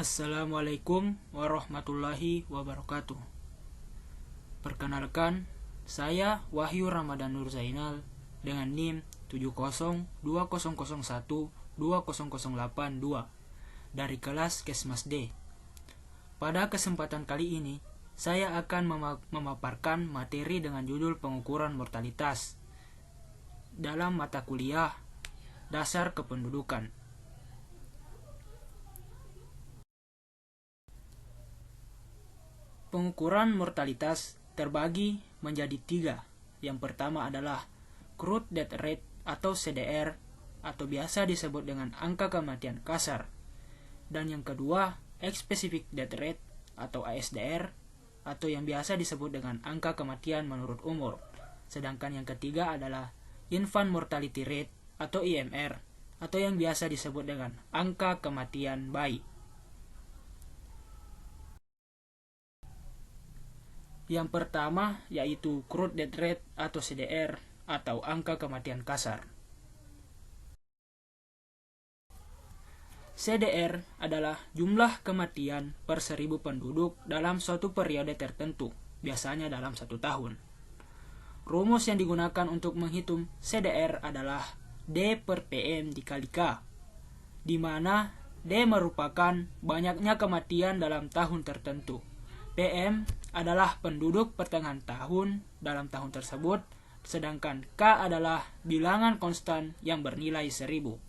Assalamualaikum warahmatullahi wabarakatuh. Perkenalkan, saya Wahyu Ramadan Nur Zainal dengan NIM 7020012008 dari kelas Kesmas D. Pada kesempatan kali ini, saya akan memaparkan materi dengan judul pengukuran mortalitas dalam mata kuliah Dasar Kependudukan. Pengukuran mortalitas terbagi menjadi 3. Yang pertama adalah crude death rate atau CDR atau biasa disebut dengan angka kematian kasar. Dan yang kedua, age-specific death rate atau ASDR atau yang biasa disebut dengan angka kematian menurut umur. Sedangkan yang ketiga adalah infant mortality rate atau IMR atau yang biasa disebut dengan angka kematian bayi. Yang pertama yaitu crude death rate atau CDR atau angka kematian kasar. CDR adalah jumlah kematian per 1000 penduduk dalam suatu periode tertentu, biasanya dalam 1 tahun. Rumus yang digunakan untuk menghitung CDR adalah D per PM dikali K, di mana D merupakan banyaknya kematian dalam tahun tertentu. PM adalah penduduk pertengahan tahun dalam tahun tersebut, sedangkan K adalah bilangan konstan yang bernilai 1000.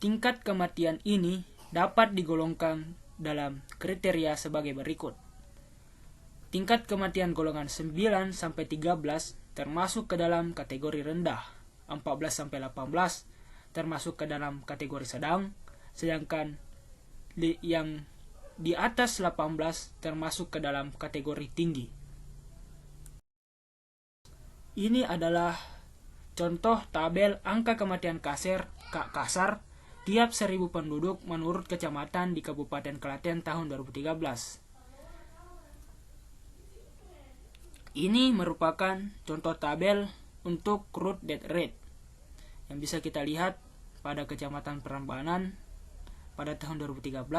Tingkat kematian ini dapat digolongkan dalam kriteria sebagai berikut. Tingkat kematian golongan 9-13 termasuk ke dalam kategori rendah, 14-18 termasuk ke dalam kategori sedang, sedangkan yang di atas 18 termasuk ke dalam kategori tinggi. Ini adalah contoh tabel angka kematian kasar tiap 1000 penduduk menurut kecamatan di Kabupaten Klaten tahun 2013. Ini merupakan contoh tabel untuk crude death rate yang bisa kita lihat pada Kecamatan Prambanan pada tahun 2013,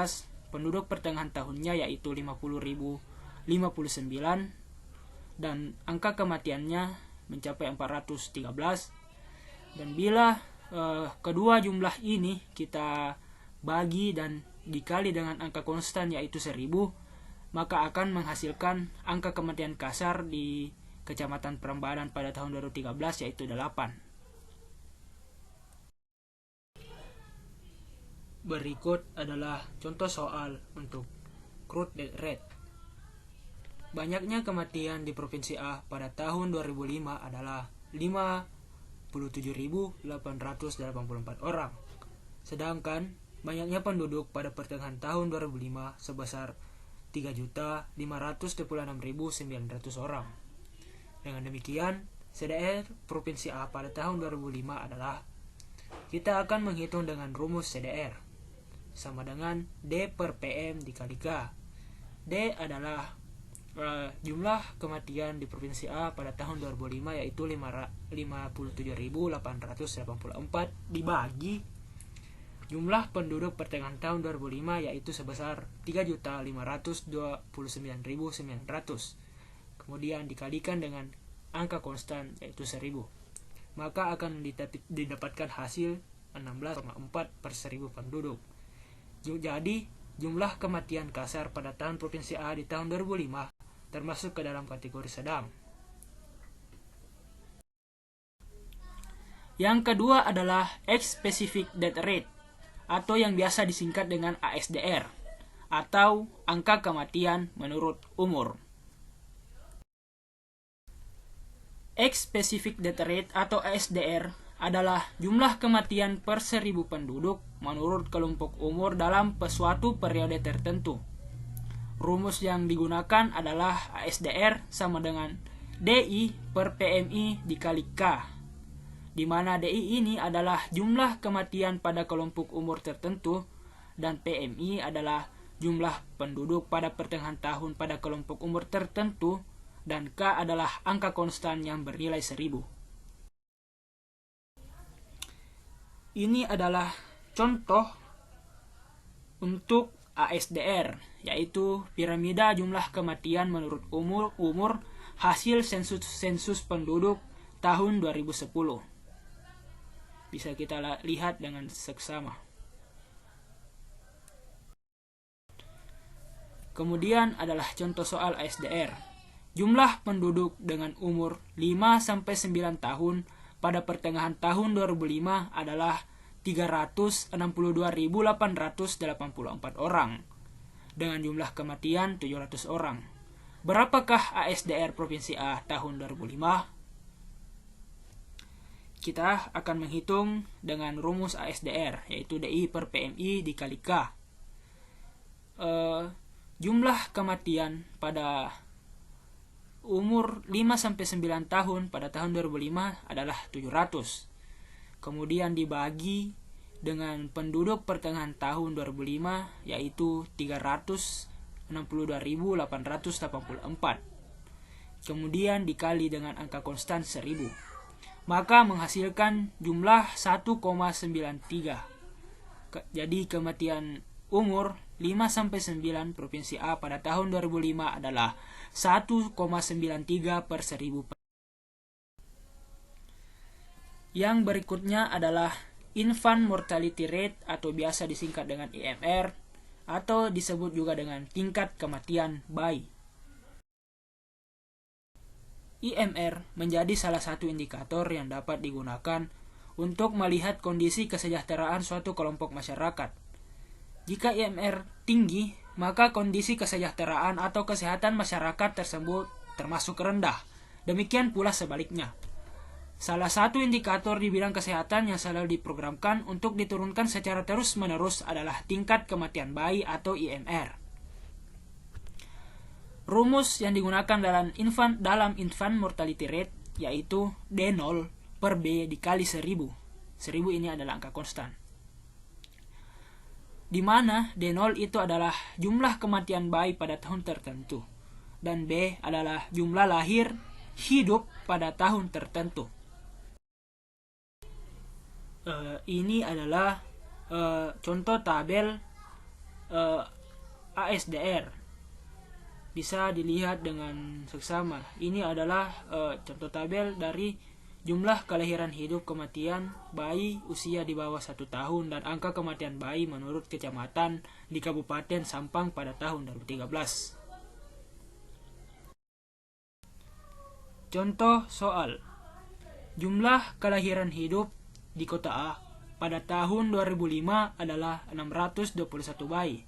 penduduk pertengahan tahunnya yaitu 50.059 dan angka kematiannya mencapai 413. Dan bila kedua jumlah ini kita bagi dan dikali dengan angka konstan yaitu 1000, maka akan menghasilkan angka kematian kasar di Kecamatan Prambanan pada tahun 2013 yaitu 8. Berikut adalah contoh soal untuk crude death rate. Banyaknya kematian di Provinsi A pada tahun 2005 adalah 57.884 orang. Sedangkan banyaknya penduduk pada pertengahan tahun 2005 sebesar 3.526.900 orang. Dengan demikian, CDR Provinsi A pada tahun 2005 adalah, kita akan menghitung dengan rumus CDR sama dengan D per PM dikali K. D adalah jumlah kematian di Provinsi A pada tahun 2005 yaitu 57.884 dibagi jumlah penduduk pertengahan tahun 2005 yaitu sebesar 3.529.900, kemudian dikalikan dengan angka konstan yaitu 1000, maka akan didapatkan hasil 16,4 per 1000 penduduk. Jadi jumlah kematian kasar pada tahun Provinsi A di tahun 2005 termasuk ke dalam kategori sedang. Yang kedua adalah age-specific death rate atau yang biasa disingkat dengan ASDR atau angka kematian menurut umur. Age-specific death rate atau ASDR adalah jumlah kematian per 1000 penduduk menurut kelompok umur dalam suatu periode tertentu. Rumus yang digunakan adalah ASDR sama dengan DI per PMI dikali K, di mana DI ini adalah jumlah kematian pada kelompok umur tertentu dan PMI adalah jumlah penduduk pada pertengahan tahun pada kelompok umur tertentu, dan K adalah angka konstan yang bernilai 1000. Ini adalah contoh untuk ASDR, yaitu piramida jumlah kematian menurut umur hasil sensus penduduk tahun 2010. Bisa kita lihat dengan seksama. Kemudian adalah contoh soal ASDR. Jumlah penduduk dengan umur 5-9 tahun pada pertengahan tahun 2005 adalah 362.884 orang, dengan jumlah kematian 700 orang. Berapakah ASDR Provinsi A tahun 2005? Kita akan menghitung dengan rumus ASDR, yaitu DI per PMI dikali K. Jumlah kematian pada umur 5-9 tahun pada tahun 2005 adalah 700. Kemudian dibagi dengan penduduk pertengahan tahun 2005, yaitu 362.884. Kemudian dikali dengan angka konstan 1000. Maka menghasilkan jumlah 1,93. Jadi kematian umur 5-9 Provinsi A pada tahun 2005 adalah 1,93 per 1000. Yang berikutnya adalah infant mortality rate atau biasa disingkat dengan IMR atau disebut juga dengan tingkat kematian bayi. IMR menjadi salah satu indikator yang dapat digunakan untuk melihat kondisi kesejahteraan suatu kelompok masyarakat. Jika IMR tinggi, maka kondisi kesejahteraan atau kesehatan masyarakat tersebut termasuk rendah. Demikian pula sebaliknya. Salah satu indikator di bidang kesehatan yang selalu diprogramkan untuk diturunkan secara terus-menerus adalah tingkat kematian bayi atau IMR. Rumus yang digunakan dalam infant mortality rate yaitu D0 per B dikali 1000. 1000 ini adalah angka konstan, di mana D0 itu adalah jumlah kematian bayi pada tahun tertentu, dan B adalah jumlah lahir hidup pada tahun tertentu. Ini adalah contoh tabel ASDR. Bisa dilihat dengan seksama. Ini adalah contoh tabel dari jumlah kelahiran hidup kematian bayi usia di bawah 1 tahun dan angka kematian bayi menurut kecamatan di Kabupaten Sampang pada tahun 2013. Contoh soal. Jumlah kelahiran hidup di Kota A pada tahun 2005 adalah 621 bayi.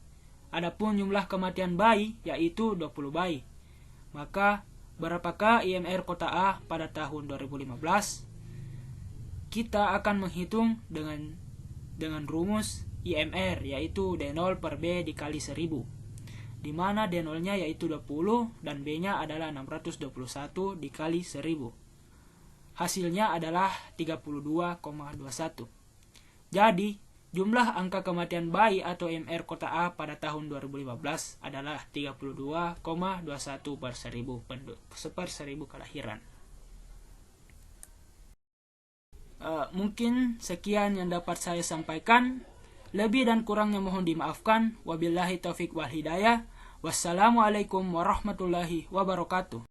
Adapun jumlah kematian bayi yaitu 20 bayi. Maka berapakah IMR Kota A pada tahun 2015? Kita akan menghitung dengan rumus IMR yaitu D0 per B dikali 1000. Di mana D0-nya yaitu 20 dan B-nya adalah 621 dikali 1000. Hasilnya adalah 32,21. Jadi, jumlah angka kematian bayi atau IMR Kota A pada tahun 2015 adalah 32,21 per 1000 kelahiran. Mungkin sekian yang dapat saya sampaikan. Lebih dan kurangnya mohon dimaafkan. Wabillahi taufik wal hidayah. Wassalamualaikum warahmatullahi wabarakatuh.